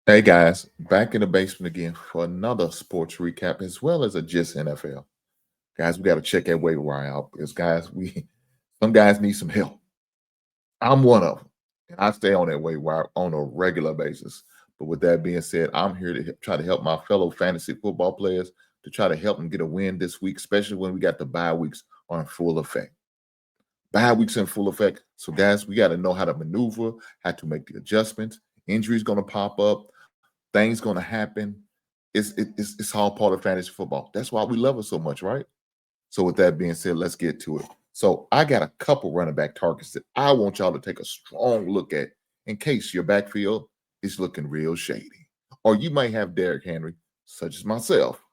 Hey guys, back in the basement again for another sports recap as well as a just NFL. Guys, we got to check that waiver wire out because guys, we some guys need some help. I'm one of them, and I stay on that waiver wire on a regular basis. But with that being said, I'm here to try to help my fellow fantasy football players to try to help them get a win this week, especially when we got the bye weeks on full effect. Bye weeks in full effect. So guys, we got to know how to maneuver, how to make the adjustments. Injuries going to pop up, things going to happen. It's all part of fantasy football. That's why we love it so much, right? So with that being said, let's get to it. So I got a couple running back targets that I want y'all to take a strong look at in case your backfield is looking real shady. Or you might have Derrick Henry, such as myself,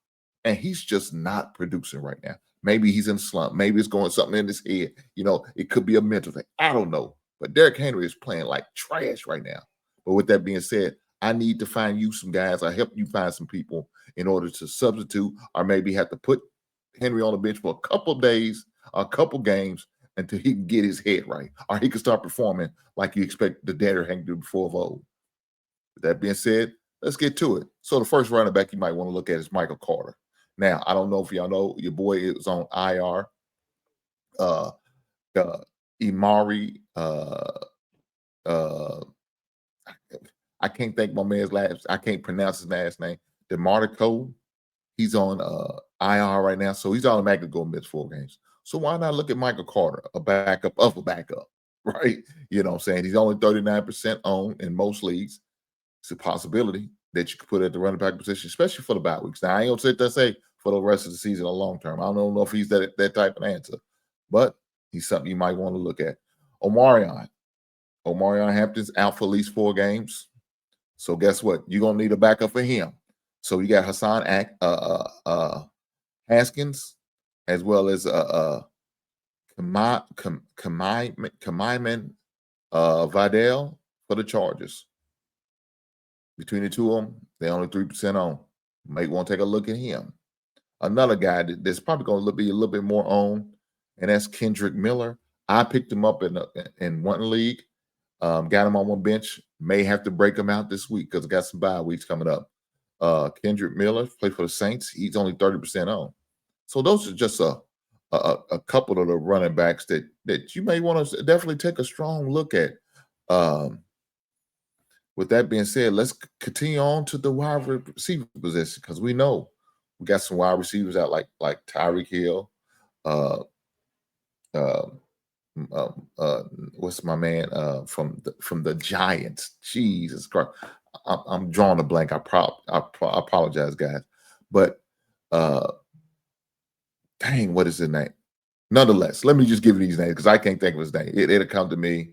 and he's just not producing right now. Maybe he's in a slump. Maybe it's going something in his head. It could be a mental thing. I don't know. But Derrick Henry is playing like trash right now. But with that being said, I need to find you some guys. I help you find some people in order to substitute or maybe have to put Henry on the bench for a couple of days, a couple games until he can get his head right, or he can start performing like you expect the Derrick Henry to do before of old. With that being said, let's get to it. So the first running back you might want to look at is Michael Carter. Now, I don't know if y'all know your boy is on IR. Uh, uh Imari. Uh, I can't think my man's last. I can't pronounce his last name. DeMarco. He's on IR right now, so he's automatically going to miss 4 games. So why not look at Michael Carter, a backup of a backup, right? You know what I'm saying? He's only 39% owned in most leagues. It's a possibility that you could put at the running back position, especially for the bye weeks. Now, I ain't gonna sit there and say for the rest of the season or long term. I don't know if he's that type of answer, but he's something you might want to look at. Omarion. Omarion Hampton's out for at least 4 games. So guess what? You're gonna need a backup for him. So you got Haskins as well as Kamaiman Vidal for the Chargers. Between the two of them, they're only 3% on. Might want to take a look at him. Another guy that's probably going to be a little bit more on, and that's Kendrick Miller. I picked him up in one league. Got him on one bench. May have to break him out this week because I got some bye weeks coming up. Kendrick Miller played for the Saints. He's only 30% on. So those are just a couple of the running backs that you may want to definitely take a strong look at. Um, with that being said, let's continue on to the wide receiver position because we know we got some wide receivers out like Tyreek Hill, uh, uh, what's my man from the Giants? Jesus Christ, I'm drawing a blank. I apologize, guys, but dang, what is his name? Nonetheless, let me just give you these names because I can't think of his name. It'll come to me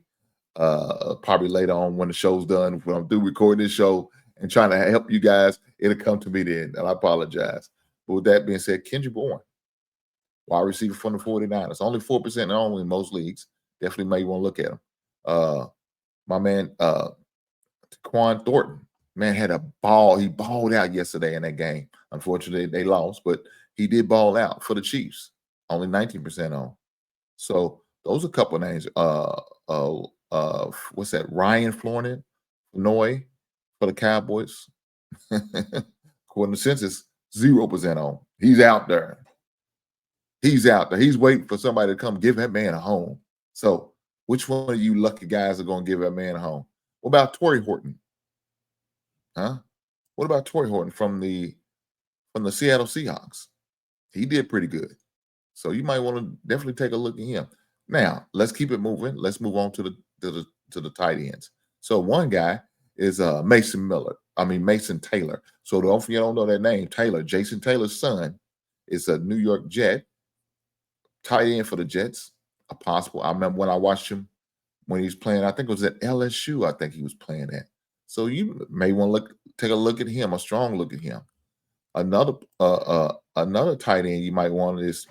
probably later on when the show's done. When I'm through recording this show and trying to help you guys, it'll come to me then, and I apologize. But with that being said, Kendrick Bourne, wide receiver from the 49ers, only 4% only in most leagues. Definitely may want to look at him. My man, Quan Thornton, man had a ball. He balled out yesterday in that game. Unfortunately, they lost, but he did ball out for the Chiefs. Only 19% on. So those are a couple of names. What's that? Ryan Flournoy for the Cowboys. According to census, 0% on. He's out there. He's out there. He's waiting for somebody to come give that man a home. So which one of you lucky guys are going to give that man a home? What about Torrey Horton? Huh? What about Torrey Horton from the Seattle Seahawks? He did pretty good. So you might want to definitely take a look at him. Now, let's keep it moving. Let's move on to the tight ends. So one guy is Mason Taylor. So if you don't know that name, Taylor, Jason Taylor's son, is a New York Jet, tight end for the Jets. I remember when I watched him when he was playing, I think it was at LSU, I think he was playing at. So you may want to take a look at him, a strong look at him. Another tight end you might want is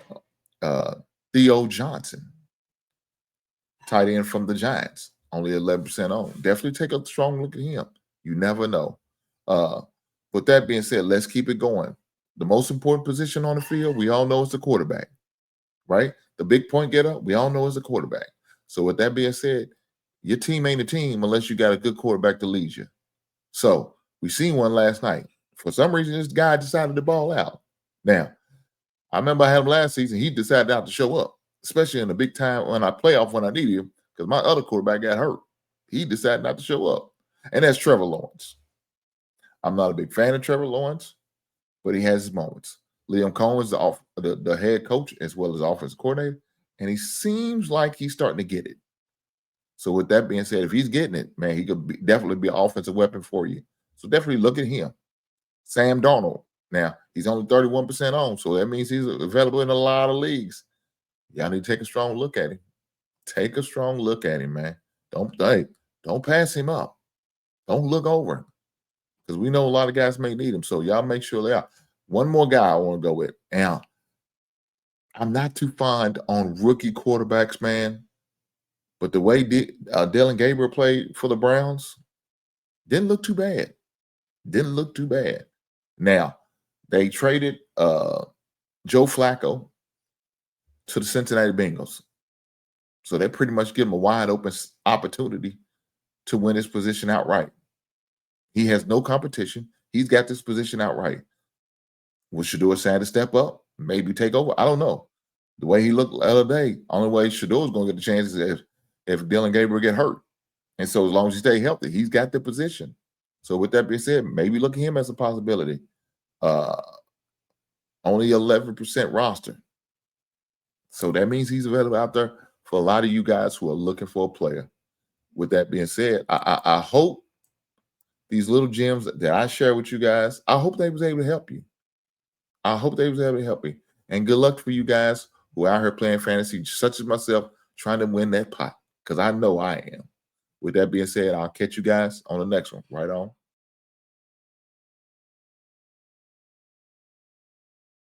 Theo Johnson, tight end from the Giants, only 11% on. Definitely take a strong look at him. You never know. With that being said, let's keep it going. The most important position on the field, we all know is the quarterback, right? The big point getter, we all know is the quarterback. So with that being said, your team ain't a team unless you got a good quarterback to lead you. So We seen one last night. For some reason, this guy decided to ball out. Now, I remember I had him last season. He decided not to show up, especially in the big time when I playoff when I needed him, because my other quarterback got hurt. He decided not to show up. And that's Trevor Lawrence. I'm not a big fan of Trevor Lawrence, but he has his moments. Liam Cohen is the head coach as well as offensive coordinator, and he seems like he's starting to get it. So with that being said, if he's getting it, man, he could definitely be an offensive weapon for you. So definitely look at him. Sam Darnold. Now, he's only 31% on, so that means he's available in a lot of leagues. Y'all need to take a strong look at him. Take a strong look at him, man. Don't pass him up. Don't look over him, because we know a lot of guys may need him. So y'all make sure they are. One more guy I want to go with. Now, I'm not too fond on rookie quarterbacks, man. But the way Dylan Gabriel played for the Browns didn't look too bad. Didn't look too bad. Now, they traded Joe Flacco to the Cincinnati Bengals. So they pretty much give him a wide open opportunity to win his position outright. He has no competition. He's got this position outright. Will Shador decide to step up? Maybe take over? I don't know. The way he looked the other day, only way Shador's going to get the chance is if Dylan Gabriel get hurt. And so as long as he stay healthy, he's got the position. So with that being said, maybe look at him as a possibility. Only 11% roster. So that means he's available out there for a lot of you guys who are looking for a player. With that being said, I hope these little gems that I share with you guys, I hope they was able to help you. I hope they was able to help you. And good luck for you guys who are out here playing fantasy, such as myself, trying to win that pot, because I know I am. With that being said, I'll catch you guys on the next one. Right on.